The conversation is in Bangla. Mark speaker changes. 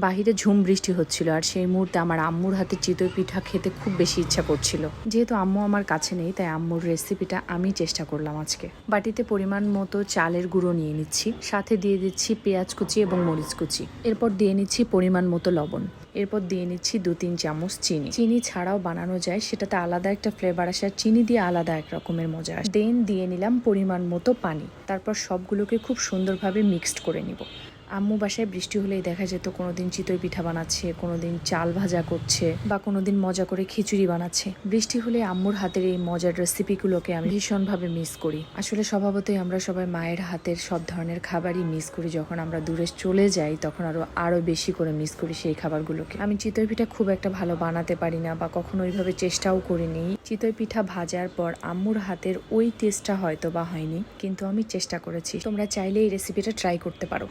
Speaker 1: বাহিরে ঝুম বৃষ্টি হচ্ছিল আর সেই মুহূর্তে আমার আম্মুর হাতে চিতই পিঠা খেতে খুব বেশি ইচ্ছা করছিল। যেহেতু আম্মু আমার কাছে নেই তাই আম্মুর রেসিপিটা আমি চেষ্টা করলাম আজকে। বাটিতে পরিমাণ মতো চালের গুঁড়ো নিয়ে নিচ্ছি, সাথে দিয়ে দিচ্ছি পেঁয়াজ কুচি এবং মরিচ কুচি। এরপর দিয়ে নিচ্ছি পরিমাণ মতো লবণ। এরপর দিয়ে নিচ্ছি 2-3 চামচ চিনি। চিনি ছাড়াও বানানো যায়, সেটাতে আলাদা একটা ফ্লেভার আসে আর চিনি দিয়ে আলাদা এক রকমের মজা আসে। দেন দিয়ে নিলাম পরিমাণ মতো পানি। তারপর সবগুলোকে খুব সুন্দরভাবে মিক্সড করে নিব। আম্মু বাসায় বৃষ্টি হলেই দেখা যেত কোনোদিন চিতই পিঠা বানাচ্ছে, কোনোদিন চাল ভাজা করছে বা কোনোদিন মজা করে খিচুড়ি বানাচ্ছে। বৃষ্টি হলে আম্মুর হাতের এই মজার রেসিপিগুলোকে আমি ভীষণভাবে মিস করি। আসলে স্বভাবতই আমরা সবাই মায়ের হাতের সব ধরনের খাবারই মিস করি। যখন আমরা দূরে চলে যাই তখন আরো বেশি করে মিস করি সেই খাবারগুলোকে। আমি চিতই পিঠা খুব একটা ভালো বানাতে পারি না বা কখনো ওইভাবে চেষ্টাও করিনি। চিতই পিঠা ভাজার পর আম্মুর হাতের ওই টেস্টটা হয়তো বা হয়নি, কিন্তু আমি চেষ্টা করেছি। তোমরা চাইলে এই রেসিপিটা ট্রাই করতে পারো।